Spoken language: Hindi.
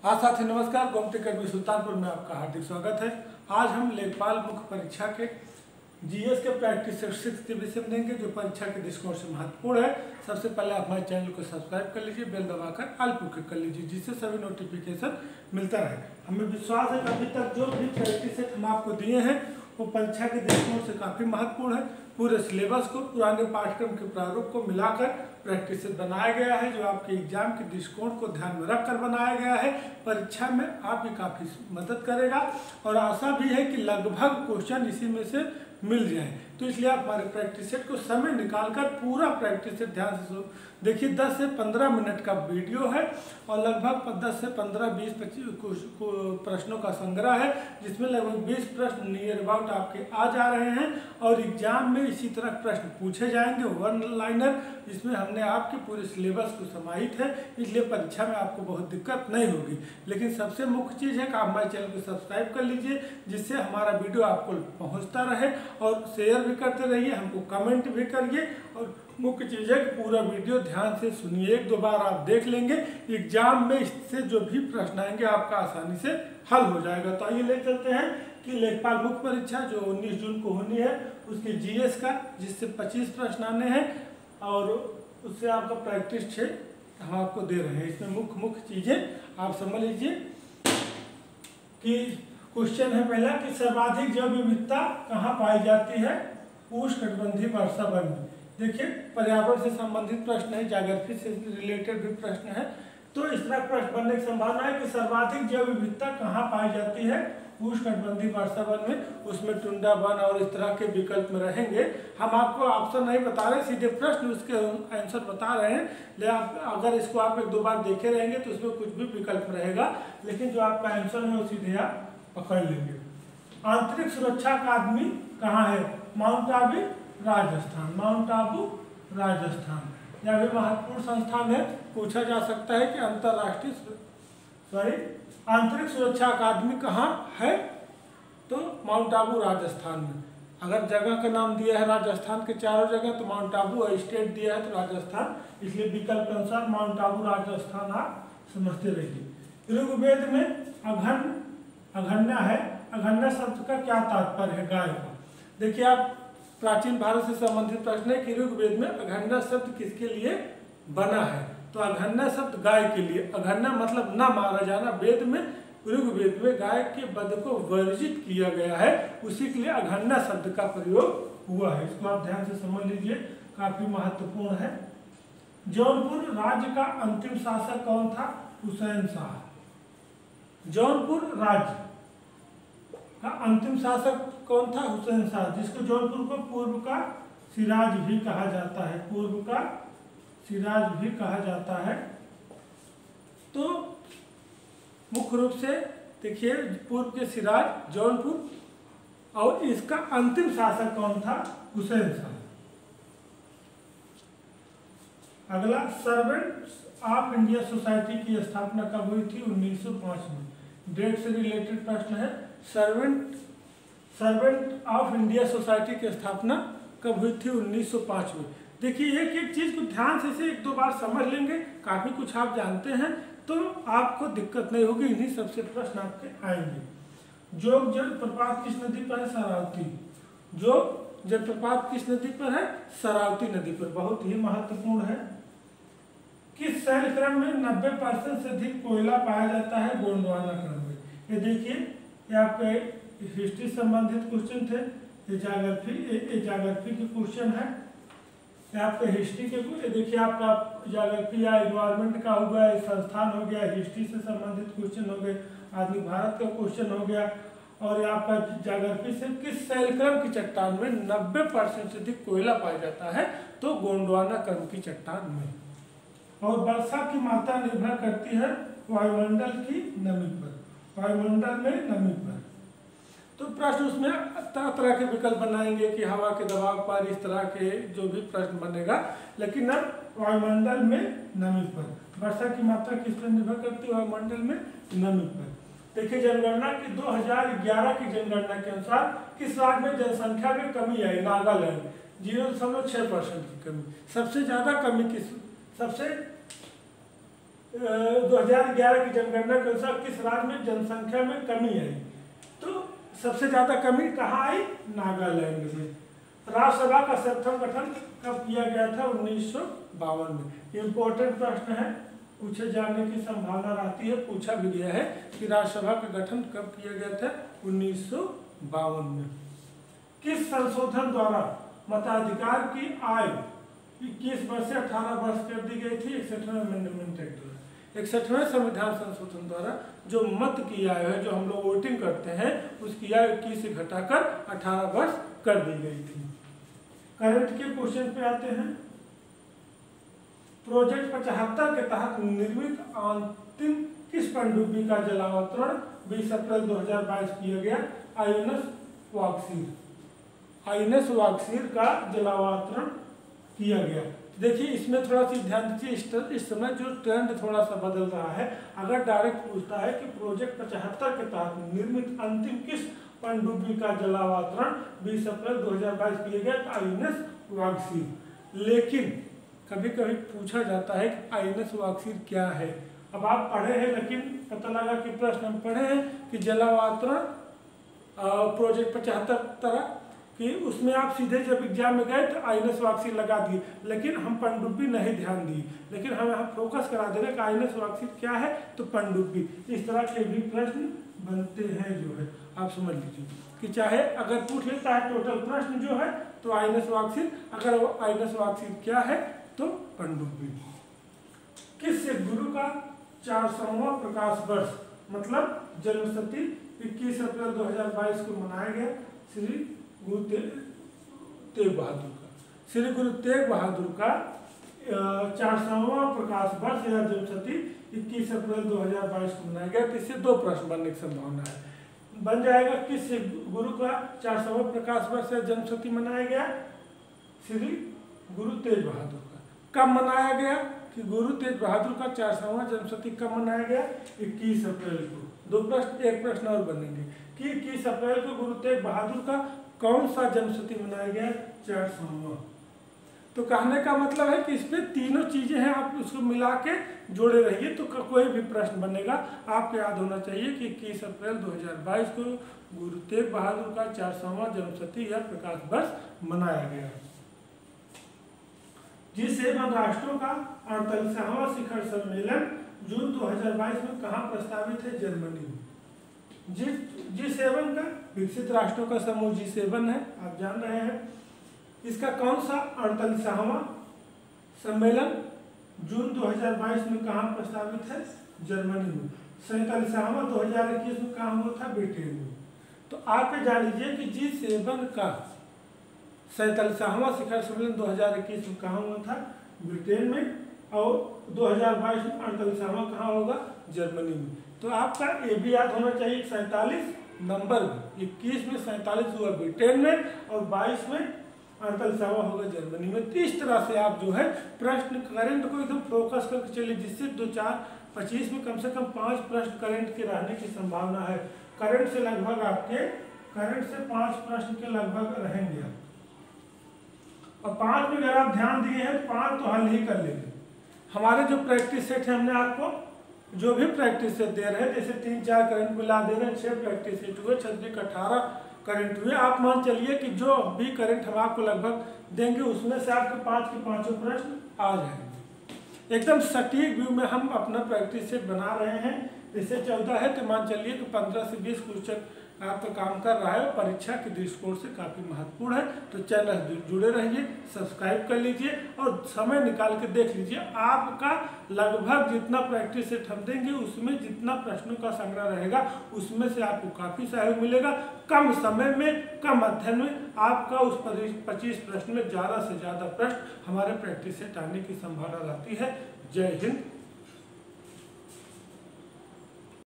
हाँ साथी नमस्कार। गोमती अकेडमी सुल्तानपुर में आपका हार्दिक स्वागत है। आज हम लेखपाल मुख्य परीक्षा के जीएस के प्रैक्टिस सेट 6 के विषय में देंगे, जो परीक्षा के दृष्टिकोण से महत्वपूर्ण है। सबसे पहले आप हमारे चैनल को सब्सक्राइब कर लीजिए, बेल दबाकर ऑल पर क्लिक कर लीजिए, जिससे सभी नोटिफिकेशन मिलता रहे। हमें विश्वास है कि अभी तक जो भी प्रैक्टिस सेट हम आपको दिए हैं वो परीक्षा के दृष्टिकोण से काफ़ी महत्वपूर्ण है। पूरे सिलेबस को, पुराने पाठ्यक्रम के प्रारूप को मिलाकर प्रैक्टिस सेट बनाया गया है, जो आपके एग्जाम के दृष्टिकोण को ध्यान में रखकर बनाया गया है। परीक्षा में आपकी काफ़ी मदद करेगा और आशा भी है कि लगभग क्वेश्चन इसी में से मिल जाए। तो इसलिए आप हमारे प्रैक्टिस सेट को समय निकालकर पूरा प्रैक्टिस सेट ध्यान से देखिए। 10 से 15 मिनट का वीडियो है और लगभग 10 से 15, 20, 25 प्रश्नों का संग्रह है, जिसमें लगभग 20 प्रश्न नियर अबाउट आपके आ जा रहे हैं और एग्जाम में इसी तरह प्रश्न पूछे जाएंगे, वन लाइनर। इसमें हमने आपके पूरे सिलेबस को समाहित है, इसलिए परीक्षा में आपको बहुत दिक्कत नहीं होगी। लेकिन सबसे मुख्य चीज़ है कि आप हमारे चैनल को सब्सक्राइब कर लीजिए, जिससे हमारा वीडियो आपको पहुंचता रहे, और शेयर भी करते रहिए, हमको कमेंट भी करिए। और मुख्य चीज़ है कि पूरा वीडियो ध्यान से सुनिए, 1-2 बार आप देख लेंगे, एग्जाम में इससे जो भी प्रश्न आएंगे आपका आसानी से हल हो जाएगा। तो आइए ले चलते हैं कि लेखपाल मुख्य परीक्षा जो 19 जून को होनी है, उसके जीएस का, जिससे 25 प्रश्न आने हैं और उससे आपका प्रैक्टिस 6 हम आपको दे रहे हैं। इसमें मुख्य चीज़ें आप समझ लीजिए कि क्वेश्चन है पहला कि सर्वाधिक जैव विविधता कहाँ पाई जाती है? उष्णकटिबंधीय वर्षावन में। देखिए, पर्यावरण से संबंधित प्रश्न है, ज्योग्राफी से रिलेटेड भी प्रश्न है। तो इस तरह प्रश्न बनने की संभावना है कि सर्वाधिक जैव विविधता कहाँ पाई जाती है? उष्णकटिबंधीय वर्षावन में। उसमें टुंडा वन और इस तरह के विकल्प में रहेंगे। हम आपको ऑप्शन नहीं बता रहे, सीधे प्रश्न उसके आंसर बता रहे हैं। लेकिन अगर इसको आप 1-2 बार देखे रहेंगे तो उसमें कुछ भी विकल्प रहेगा, लेकिन जो आपका आंसर है वो सीधे आप पकड़ लेंगे। आंतरिक सुरक्षा अकादमी कहाँ है? माउंट आबू, राजस्थान। माउंट आबू, राजस्थान। यह भी महत्वपूर्ण संस्थान है। पूछा जा सकता है कि आंतरिक सुरक्षा अकादमी कहाँ है? तो माउंट आबू, राजस्थान में। अगर जगह का नाम दिया है राजस्थान के चारों जगह, तो माउंट आबू, स्टेट दिया है तो राजस्थान, इसलिए विकल्प के अनुसार माउंट आबू, राजस्थान आप समझते रहिए। ऋग्वेद में अघन्या है। अघन्या शब्द का क्या तात्पर्य है? गाय का। देखिए, आप प्राचीन भारत से संबंधित प्रश्न है कि ऋग्वेद में अघन्या शब्द किसके लिए बना है? तो अघन्या शब्द गाय के लिए। अघन्या मतलब न मारा जाना। वेद में, ऋग्वेद में गाय के वध को वर्जित किया गया है, उसी के लिए अघन्या शब्द का प्रयोग हुआ है। इसको आप ध्यान से समझ लीजिए, काफी महत्वपूर्ण है। जौनपुर राज्य का अंतिम शासक कौन था? हुसैन शाह। जौनपुर राज्य का अंतिम शासक कौन था? हुसैन शाह, जिसको जौनपुर को पूर्व का सिराज भी कहा जाता है। पूर्व का सिराज भी कहा जाता है। तो मुख्य रूप से देखिए, पूर्व के सिराज जौनपुर, और इसका अंतिम शासक कौन था? हुसैन शाह। अगला, सर्वेंट्स ऑफ इंडिया सोसाइटी की स्थापना कब हुई थी? 1905 में। डेट से रिलेटेड प्रश्न है। सर्वेंट ऑफ इंडिया सोसाइटी की स्थापना कब हुई थी? 1905 में। देखिए, एक चीज को ध्यान से 1-2 बार समझ लेंगे, काफी कुछ आप जानते हैं, तो आपको दिक्कत नहीं होगी। इन्हीं सबसे प्रश्न आपके आएंगे। जोग जलप्रपात किस नदी पर है? शरावती। जोग जलप्रपात किस नदी पर है? शरावती नदी पर। बहुत ही महत्वपूर्ण है। किस शैलक्रम में 90% से अधिक कोयला पाया जाता है? गोंडवाना क्रम में। ये देखिए, ये आपके हिस्ट्री संबंधित क्वेश्चन थे। ये ज्योग्राफी के क्वेश्चन है। ये आपके हिस्ट्री के, देखिए आपका ज्योग्राफी या एनवायरमेंट का हो गया, संस्थान हो गया, हिस्ट्री से संबंधित क्वेश्चन हो गए, आधुनिक भारत का क्वेश्चन हो गया। और ये आपका ज्योग्राफी से किस शैलक्रम की चट्टान में 90% से अधिक कोयला पाया जाता है? तो गोंडवाना क्रम की चट्टान में। और वर्षा की मात्रा निर्भर करती है वायुमंडल की नमी पर। वायुमंडल में नमी पर। तो प्रश्न उसमें तरह तरह के विकल्प बनाएंगे कि हवा के दबाव पर, इस तरह के जो भी प्रश्न बनेगा। लेकिन अब वायुमंडल में नमी पर। वर्षा की मात्रा किस पर निर्भर करती है? वायुमंडल में नमी पर। देखिए, जनगणना की 2011 की जनगणना के अनुसार किस राज्य में जनसंख्या में कमी आई? नागालैंड, 0.6% की कमी। सबसे ज्यादा कमी किस, सबसे 2011 की जनगणना के अनुसार किस राज्य में जनसंख्या में कमी आई? तो सबसे ज्यादा कमी कहाँ आई? नागालैंड में। राज्यसभा का सर्वप्रथम गठन कब किया गया था? 1952 में। इम्पोर्टेंट प्रश्न है, पूछे जाने की संभावना रहती है, पूछा भी गया है कि राज्यसभा का गठन कब किया गया था? 1952 में। किस संशोधन द्वारा मताधिकार की आयु 21 वर्ष से 18 वर्ष कर दी गई थी? 61वें अमेंडमेंट एक्ट द्वारा। 61वें संविधान संशोधन द्वारा जो मत की आयु है, जो हम लोग वोटिंग करते हैं, उसकी आयु 21 से घटाकर 18 वर्ष कर दी गई थी। करंट के क्वेश्चन पे आते हैं। प्रोजेक्ट 75 के तहत निर्मित अंतिम किस पनडुब्बी का जलावतरण 20 अप्रैल 2022 किया गया? आईएनएस वागसीर का जलावतरण किया गया। देखिए इसमें थोड़ा सी ध्यान दीजिए, इस समय जो ट्रेंड थोड़ा सा बदल रहा है। अगर डायरेक्ट पूछता है कि प्रोजेक्ट 75 के तहत निर्मित अंतिम किस पनडुब्बी का जलावतरण 20 अप्रैल 2022 किया गया? आईएनएस वागसीर। लेकिन कभी कभी पूछा जाता है कि आईएनएस वागसीर क्या है। अब आप पढ़े हैं, लेकिन पता लगा कि प्रश्न हम पढ़े हैं कि जलावतरण प्रोजेक्ट 75 तरह कि उसमें आप सीधे जब एग्जाम में गए तो आईएनएस वागसीर लगा दिए, लेकिन हम पनडुब्बी नहीं ध्यान दिए। लेकिन हम यहाँ फोकस करा दे रहे कि आईएनएस वागसीर क्या है, तो पनडुब्बी। इस तरह के भी प्रश्न बनते हैं, जो है आप समझ लीजिए कि चाहे अगर पूछ लेता है टोटल प्रश्न जो है तो आईएनएस वागसीर, अगर आईएनएस वागसीर क्या है तो पनडुब्बी। किस सिख गुरु का 400वां प्रकाश वर्ष मतलब जन्मशती 21 अप्रैल 2022 को मनाया गया? श्री गुरु तेग बहादुर का। श्री गुरु तेग बहादुर का 400वां प्रकाश वर्ष या जन्मशती 21 अप्रैल 2022 को मनाया गया। इससे दो प्रश्न बनने की संभावना है। बन जाएगा किस गुरु का 400वां प्रकाश वर्ष या जन्मशती मनाया गया? श्री गुरु तेग बहादुर का। कब मनाया गया? कि गुरु तेग बहादुर का 400वां जन्मशती कब मनाया गया? 21 अप्रैल को। दो प्रश्न, एक प्रश्न और बनेंगे कि 21 अप्रैल को गुरु तेग बहादुर का कौन सा जन्मशती मनाया गया? 400वां। तो कहने का मतलब है कि इसमें तीनों चीजें हैं, आप उसको मिला के जोड़े रहिए तो कोई भी प्रश्न बनेगा। आपको याद होना चाहिए कि 21 अप्रैल 2022 को गुरु तेग बहादुर का 400वां जन्मशती या प्रकाश वर्ष मनाया गया। G7 राष्ट्रों का 48वां शिखर सम्मेलन जून 2022 में कहाँ प्रस्तावित है? जर्मनी में। G7 का विकसित राष्ट्रों का समूह G7 है, आप जान रहे हैं। इसका कौन सा 48वां सम्मेलन जून 2022 में कहाँ प्रस्तावित है? जर्मनी में। 47वां 2021 में कहाँ हुआ था? ब्रिटेन में। तो आप ये जान लीजिए कि G7 का 47वां शिखर सम्मेलन 2021 में कहाँ हुआ था? ब्रिटेन में। और 2022 में 48वां कहाँ होगा? जर्मनी में। तो आपका ये भी याद होना चाहिए 47 नंबर में, 21 में 47 हुआ ब्रिटेन में और 22 में 48वां होगा जर्मनी में। तो इस तरह से आप जो है प्रश्न करंट को एकदम फोकस करके चलिए, जिससे 2, 4, 25 में कम से कम 5 प्रश्न करंट के रहने की संभावना है। करंट से लगभग आपके 5 प्रश्न के लगभग रहेंगे। और 5 में अगर आप ध्यान दिए हैं 5 तो हल ही कर लेंगे। हमारे जो प्रैक्टिस सेट है, हमने आपको जो भी प्रैक्टिस सेट दे रहे हैं, जैसे 3-4 करंट मिला दे रहे हैं, 6 प्रैक्टिस सेट हुए, 18 करंट हुए। आप मान चलिए कि जो भी करंट हम आपको लगभग देंगे उसमें से आपके 5 के 5 प्रश्न आ जाएंगे। एकदम सटीक व्यू में हम अपना प्रैक्टिस सेट बना रहे हैं। जैसे 14 है तो मान चलिए कि 15 से 20 क्वेश्चन आपका काम कर रहा है, परीक्षा के दृष्टिकोण से काफ़ी महत्वपूर्ण है। तो चैनल जुड़े रहिए, सब्सक्राइब कर लीजिए और समय निकाल के देख लीजिए। आपका लगभग जितना प्रैक्टिस सेट हम देंगे उसमें जितना प्रश्नों का संग्रह रहेगा उसमें से आपको काफ़ी सहयोग मिलेगा। कम समय में, कम अध्ययन में आपका उस 25 प्रश्न में ज़्यादा से ज़्यादा प्रश्न हमारे प्रैक्टिस सेट आने की संभावना रहती है। जय हिंद।